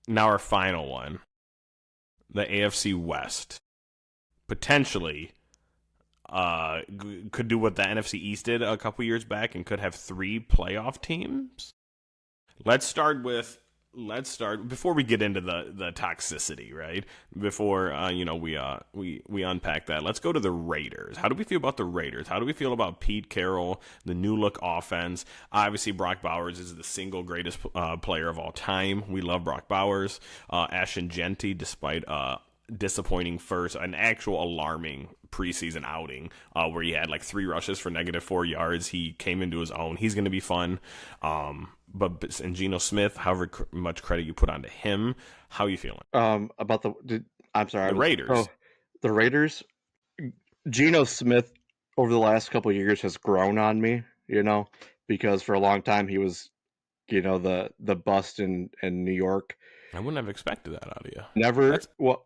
Now our final one, the AFC West, potentially could do what the NFC East did a couple years back and could have three playoff teams. Let's start with before we get into the toxicity, right? Before we unpack that. Let's go to the Raiders. How do we feel about the Raiders? How do we feel about Pete Carroll, the new look offense? Obviously, Brock Bowers is the single greatest player of all time. We love Brock Bowers. Ashton Genty, despite disappointing first, an actual alarming preseason outing where he had like 3 rushes for -4 yards. He came into his own. He's going to be fun. And Geno Smith, however much credit you put onto him, how are you feeling? About I'm sorry, The Raiders. the Raiders. Geno Smith over the last couple of years has grown on me, because for a long time he was, the bust in New York. I wouldn't have expected that out of you. Never. Well,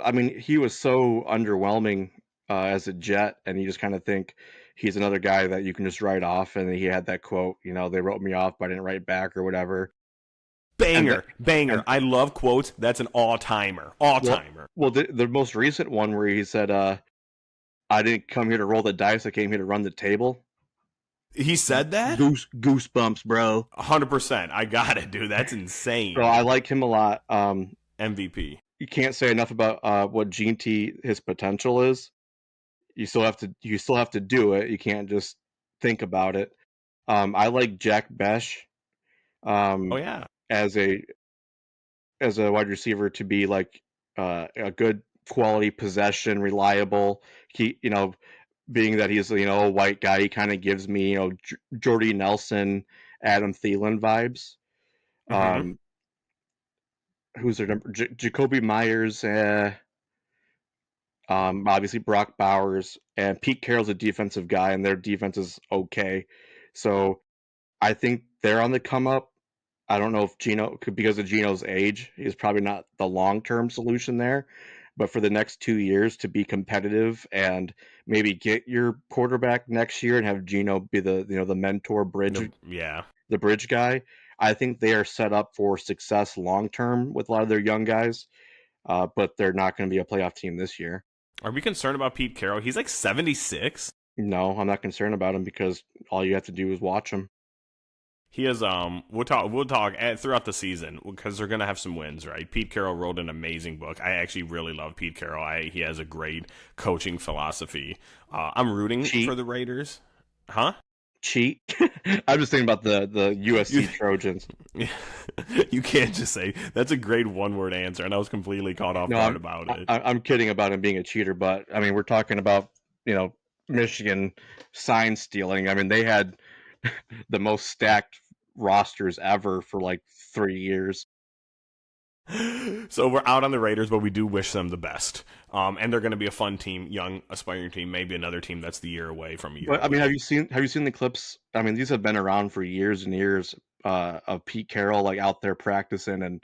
I mean, he was so underwhelming as a Jet, and you just kind of think he's another guy that you can just write off. And he had that quote, they wrote me off, but I didn't write back or whatever. Banger. I love quotes. That's an all-timer. Well, the most recent one where he said, I didn't come here to roll the dice. I came here to run the table. He said that? Goosebumps, bro. 100%. I got it, dude. That's insane. Bro, I like him a lot. MVP. You can't say enough about what Gene T, his potential is. You still have to do it. You can't just think about it. I like Jack Besh. Oh yeah. As a wide receiver to be like a good quality possession, reliable. He, being that he's a white guy, he kind of gives me Jordy Nelson, Adam Thielen vibes. Mm-hmm. Who's their number? Jacoby Myers. Obviously Brock Bowers and Pete Carroll's a defensive guy, and their defense is okay. So I think they're on the come up. I don't know if Geno, because of Geno's age, he's probably not the long-term solution there. But for the next 2 years to be competitive and maybe get your quarterback next year and have Geno be the mentor bridge, the bridge guy, I think they are set up for success long-term with a lot of their young guys. But they're not going to be a playoff team this year. Are we concerned about Pete Carroll? He's like 76. No, I'm not concerned about him because all you have to do is watch him. He is we'll talk throughout the season because they're gonna have some wins, right? Pete Carroll wrote an amazing book. I actually really love Pete Carroll. He has a great coaching philosophy. I'm rooting for the Raiders. Huh? Cheat? I'm just thinking about the USC Trojans. You can't just say that's a great one-word answer, and I was completely caught off guard about it. I'm kidding about him being a cheater, but I mean we're talking about Michigan sign stealing. I mean they had the most stacked rosters ever for like 3 years. So we're out on the Raiders, but we do wish them the best. And they're going to be a fun team, young, aspiring team, maybe another team that's the year away from you. I mean, have you seen the clips? I mean, these have been around for years and years of Pete Carroll like out there practicing and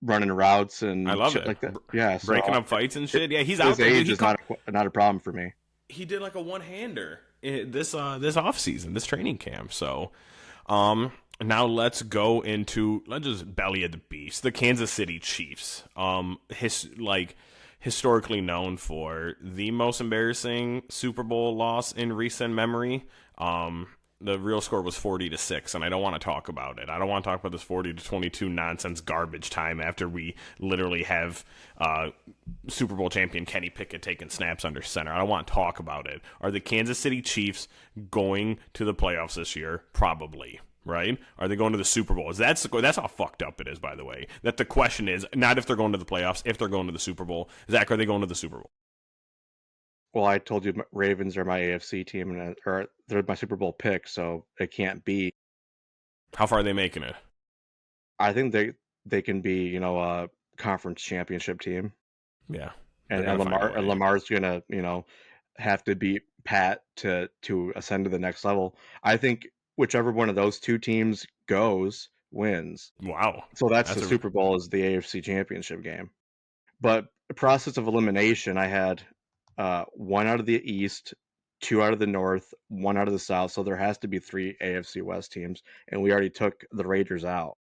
running routes and I love it. Like that. Yeah, breaking up fights and shit. Yeah, he's out there. His age is not a problem for me. He did like a one-hander this off season, this training camp. So, now let's just belly of the beast. The Kansas City Chiefs. Historically known for the most embarrassing Super Bowl loss in recent memory. The real score was 40-6, and I don't want to talk about it. I don't want to talk about this 40-22 nonsense garbage time after we literally have Super Bowl champion Kenny Pickett taking snaps under center. I don't want to talk about it. Are the Kansas City Chiefs going to the playoffs this year? Probably. Right? Are they going to the Super Bowl? That's how fucked up it is, by the way. That the question is not if they're going to the playoffs, if they're going to the Super Bowl. Zach, are they going to the Super Bowl? Well, I told you Ravens are my AFC team, or they're my Super Bowl pick, so it can't be. How far are they making it? I think they can be, a conference championship team. Yeah, and Lamar's gonna, have to beat Pat to ascend to the next level. I think whichever one of those two teams goes wins. Wow! So that's the Super Bowl is the AFC Championship game. But the process of elimination, I had 1 out of the East, 2 out of the North, 1 out of the South. So there has to be 3 AFC West teams, and we already took the Raiders out.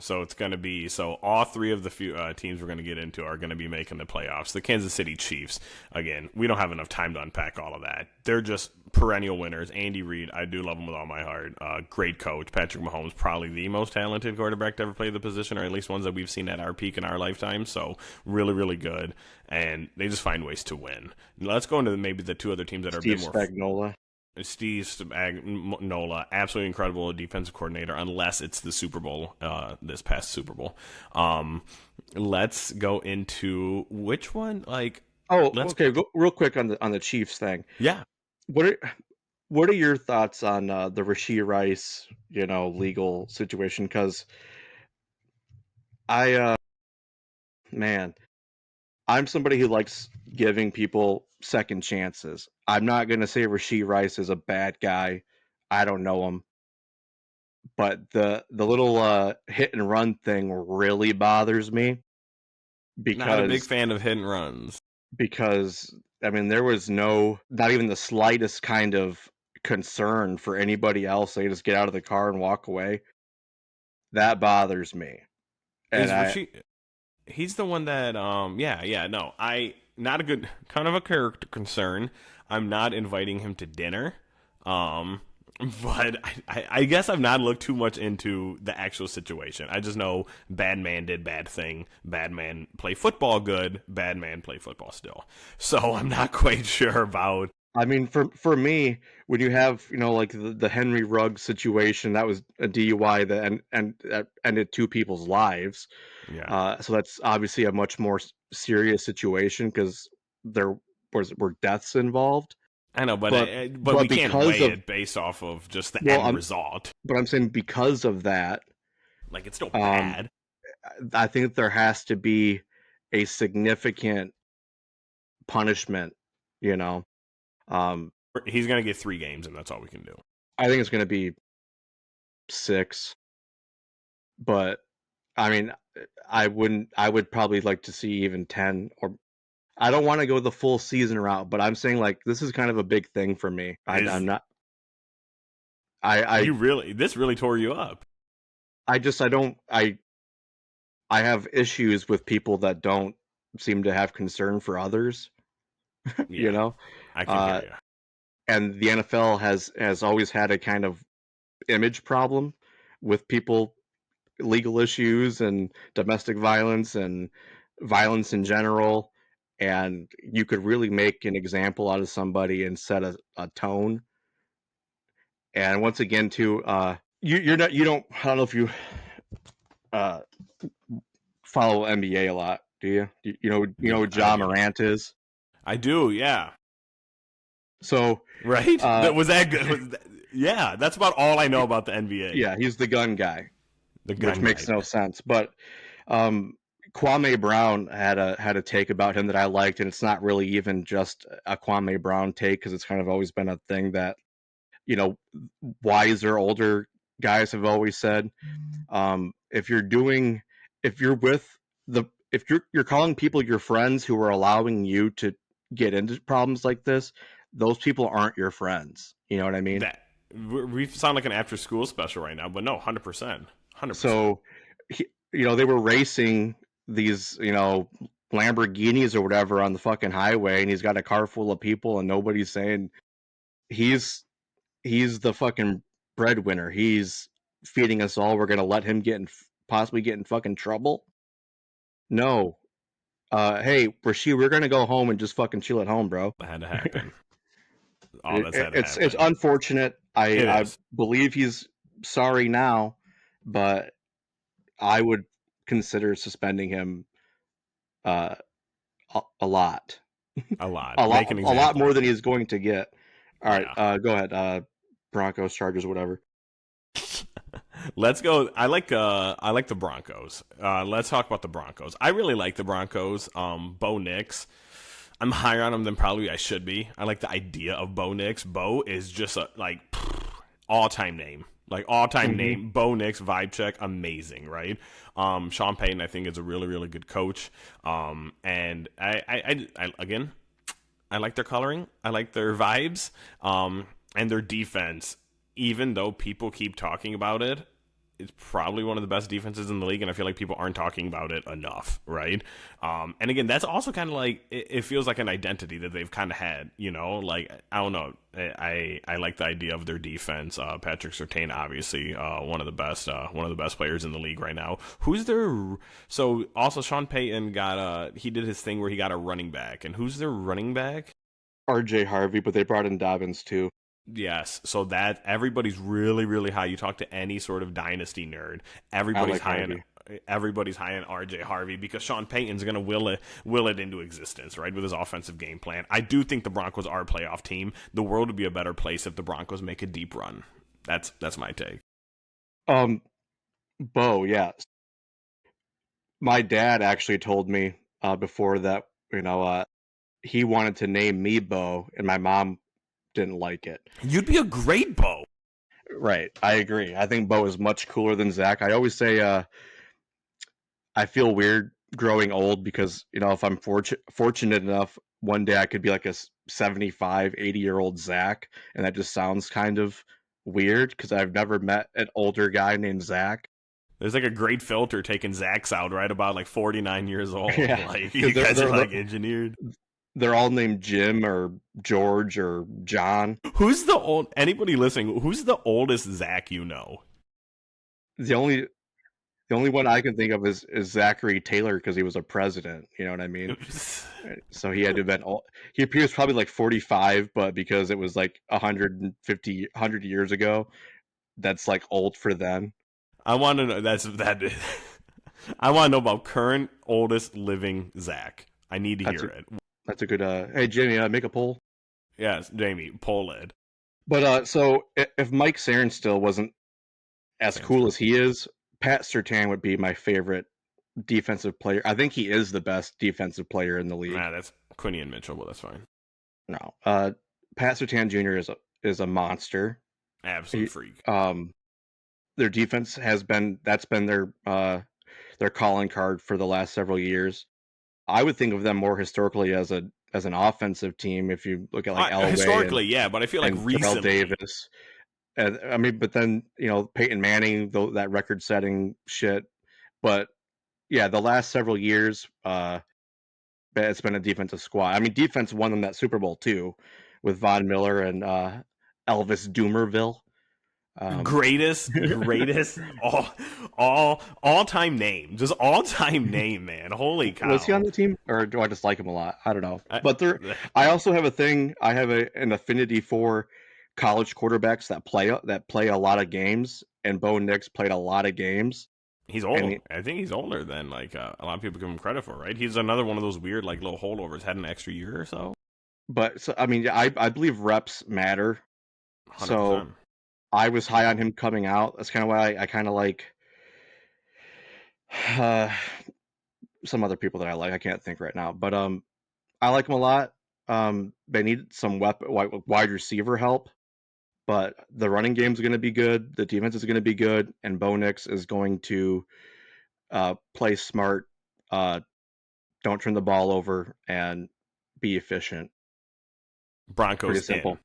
So it's going to be all three of the few teams we're going to get into are going to be making the playoffs. The Kansas City Chiefs, again, we don't have enough time to unpack all of that. They're just perennial winners. Andy Reid, I do love him with all my heart. Great coach. Patrick Mahomes, probably the most talented quarterback to ever play the position, or at least ones that we've seen at our peak in our lifetime. So really, really good. And they just find ways to win. Let's go into maybe the two other teams that are a bit more. Steve Spagnuolo, absolutely incredible defensive coordinator, unless it's the Super Bowl, this past Super Bowl. Let's go into which one? Okay. Real quick on the Chiefs thing. Yeah. What are your thoughts on the Rashee Rice, legal situation? Because I'm somebody who likes giving people second chances. I'm not going to say Rashee Rice is a bad guy. I don't know him. But the little hit and run thing really bothers me. Not a big fan of hit and runs. Because, there was not even the slightest kind of concern for anybody else. They just get out of the car and walk away. That bothers me. And he's the one that, not a good, kind of a character concern. I'm not inviting him to dinner. But I guess I've not looked too much into the actual situation. I just know bad man did bad thing. Bad man play football good. Bad man play football still. So I'm not quite sure about. For me, when you have like the Henry Ruggs situation, that was a DUI that ended two people's lives. Yeah. So that's obviously a much more serious situation because there were deaths involved. I know, but we can't weigh it based off of just the end result. But I'm saying because of that, like it's still bad. I think there has to be a significant punishment. He's gonna get 3 games, and that's all we can do. I think it's gonna be 6. But I would probably like to see even 10, or I don't want to go the full season route, but I'm saying like this is kind of a big thing for me. I'm not. This really tore you up. I have issues with people that don't seem to have concern for others. Yeah, I can hear you. And the NFL has always had a kind of image problem with people, legal issues and domestic violence and violence in general. And you could really make an example out of somebody and set a tone. And once again, too, I don't know if you follow NBA a lot, do you? You know who Ja Morant is? I do, yeah. So right, was that good? Yeah, that's about all I know about the NBA. Yeah, he's the gun guy, which makes no sense. But Kwame Brown had a take about him that I liked, and it's not really even just a Kwame Brown take because it's kind of always been a thing that wiser older guys have always said. If you're calling people your friends who are allowing you to get into problems like this, those people aren't your friends. You know what I mean? We sound like an after-school special right now, but no, 100%. So, they were racing these, Lamborghinis or whatever on the fucking highway, and he's got a car full of people, and nobody's saying he's the fucking breadwinner. He's feeding us all. We're gonna let him possibly get in fucking trouble? No. Hey, Rashee, we're gonna go home and just fucking chill at home, bro. That had to happen. It's unfortunate. I believe he's sorry now, but I would consider suspending him a lot. A lot. a lot more than he's going to get. All right, go ahead. Broncos, Chargers, whatever. Let's go. I like the Broncos. Let's talk about the Broncos. I really like the Broncos. Bo Nix. I'm higher on him than probably I should be. I like the idea of Bo Nix. Bo is just a all-time name. Like all-time name. Bo Nix, vibe check, amazing, right? Sean Payton, I think, is a really, really good coach. And I again, I like their coloring. I like their vibes. And their defense, even though people keep talking about it, it's probably one of the best defenses in the league, and I feel like people aren't talking about it enough, right? And again, that's also kind of like it feels like an identity that they've kind of had, you know. Like I don't know, I like the idea of their defense. Patrick Surtain, obviously, one of the best players in the league right now. Who's their so also Sean Payton got he did his thing where he got a running back, and who's their running back? RJ Harvey, but they brought in Dobbins too. Yes, so that everybody's really, really high. You talk to any sort of dynasty nerd, Like Harvey. everybody's high on RJ Harvey because Sean Payton's going to will it into existence, right, with his offensive game plan. I do think the Broncos are a playoff team. The world would be a better place if the Broncos make a deep run. That's my take. Bo, yeah. My dad actually told me before that, he wanted to name me Bo, and my mom didn't like it. You'd be a great Bo. Right, I agree. I think Bo is much cooler than Zach. I always say I feel weird growing old because, if I'm fortunate enough, one day I could be like a 75, 80-year-old Zach, and that just sounds kind of weird because I've never met an older guy named Zach. There's like a great filter taking Zach's out right about like 49 years old. Yeah, like you guys are like engineered. They're all named Jim or George or John. Who's the anybody listening? Who's the oldest Zach you know? The only one I can think of is Zachary Taylor because he was a president. You know what I mean? So he had to have been old. He appears probably like 45, but because it was like 100 years ago, that's like old for them. I want to know that. I want to know about current oldest living Zach. I need to hear it. That's a good. Hey Jimmy, make a poll. Yes, Jamie, poll it. But so if Mike Sarin still wasn't as cool as he is, Pat Surtain would be my favorite defensive player. I think he is the best defensive player in the league. Nah, that's Quinion Mitchell, but that's fine. No, Pat Surtain Jr. is a monster. Absolute freak. Their defense has been their calling card for the last several years. I would think of them more historically as an offensive team. If you look at like Elway historically, yeah, but I feel like recently, Davis. I mean, but then Peyton Manning, that record-setting shit. But yeah, the last several years, it's been a defensive squad. I mean, defense won them that Super Bowl too, with Von Miller and Elvis Doomerville. Greatest all time name, just all time name, man. Holy cow! Was he on the team, or do I just like him a lot? I don't know. But I also have a thing. I have an affinity for college quarterbacks that play a lot of games, and Bo Nix played a lot of games. He's old. I think he's older than like a lot of people give him credit for. Right? He's another one of those weird like little holdovers. Had an extra year or so. But so I mean, I believe reps matter. 100%. So I was high on him coming out. That's kind of why I kind of like some other people that I like. I can't think right now, but I like him a lot. They need some wide receiver help, but the running game is going to be good. The defense is going to be good, and Bo Nix is going to play smart. Don't turn the ball over and be efficient. Broncos. Pretty simple.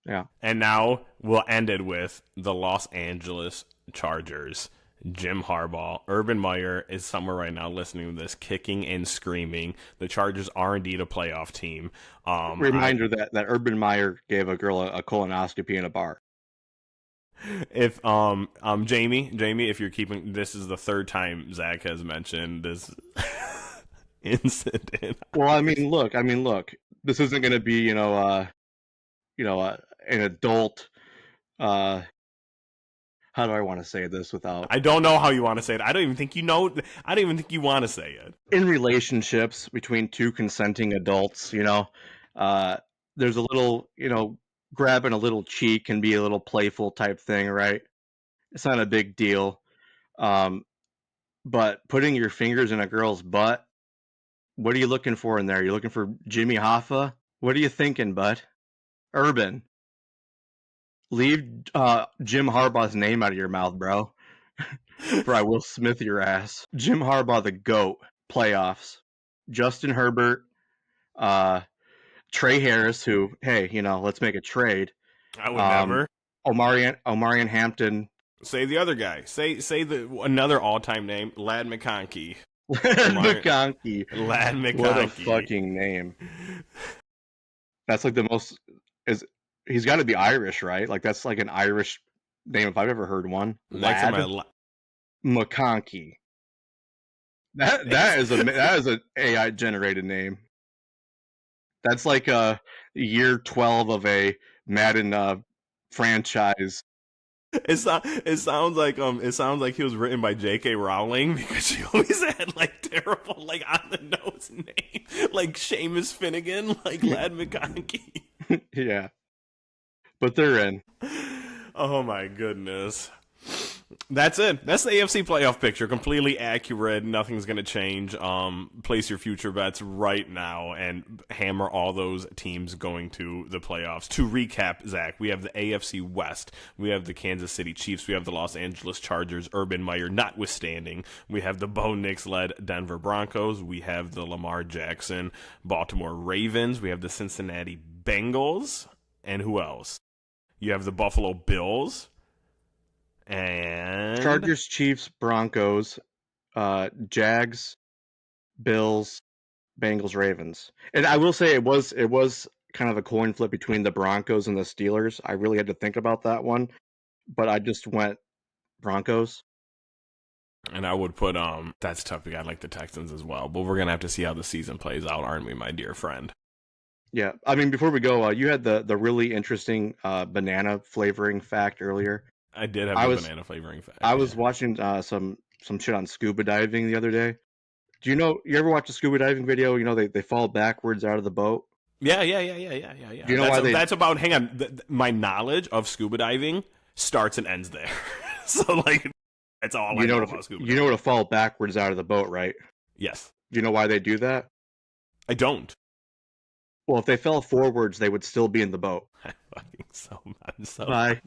Yeah. And now we'll end it with the Los Angeles Chargers. Jim Harbaugh. Urban Meyer is somewhere right now listening to this, kicking and screaming. The Chargers are indeed a playoff team. Reminder that Urban Meyer gave a girl a colonoscopy in a bar. If Jamie, if you're keeping, this is the third time Zach has mentioned this incident. Well, I mean, look. This isn't going to be, an adult. How do I want to say this without? I don't know how you want to say it. I don't even think you know. I don't even think you want to say it. In relationships between two consenting adults, there's a little, grabbing a little cheek can be a little playful type thing, right? It's not a big deal. But putting your fingers in a girl's butt, what are you looking for in there? You're looking for Jimmy Hoffa? What are you thinking, bud? Urban. Leave Jim Harbaugh's name out of your mouth, bro. For I will Smith your ass. Jim Harbaugh, the GOAT. Playoffs. Justin Herbert. Trey Harris, who, hey, let's make a trade. I would never. Omarion Hampton Say the other guy. Say another all-time name, Lad McConkey. McConkey. Lad McConkey. What a fucking name. That's like the most he's got to be Irish, right? Like that's like an Irish name if I've ever heard one. Lad McConkey. That is an AI generated name. That's like year 12 of a Madden franchise. It sounds like he was written by J.K. Rowling because she always had like terrible like on the nose name like Seamus Finnegan, like Lad McConkey. Yeah, but they're in. Oh my goodness. That's it. That's the AFC playoff picture. Completely accurate. Nothing's going to change. Place your future bets right now and hammer all those teams going to the playoffs. To recap, Zach, we have the AFC West. We have the Kansas City Chiefs. We have the Los Angeles Chargers, Urban Meyer notwithstanding. We have the Bo Nix-led Denver Broncos. We have the Lamar Jackson Baltimore Ravens. We have the Cincinnati Bengals. And who else? You have the Buffalo Bills. And Chargers, Chiefs, Broncos, Jags, Bills, Bengals, Ravens. And I will say it was kind of a coin flip between the Broncos and the Steelers. I really had to think about that one, but I just went Broncos. And I would put that's tough. We got like the Texans as well, but we're gonna have to see how the season plays out, aren't we, my dear friend? Yeah, I mean, before we go, you had the really interesting banana flavoring fact earlier. I did have a banana flavoring fact. I was watching some shit on scuba diving the other day. Do you ever watch a scuba diving video? You know, they fall backwards out of the boat. Yeah. Do you know why that's about? Hang on, my knowledge of scuba diving starts and ends there. So like, that's all I know about scuba diving. You know to fall backwards out of the boat, right? Yes. Do you know why they do that? I don't. Well, if they fell forwards, they would still be in the boat. I'm so Bye.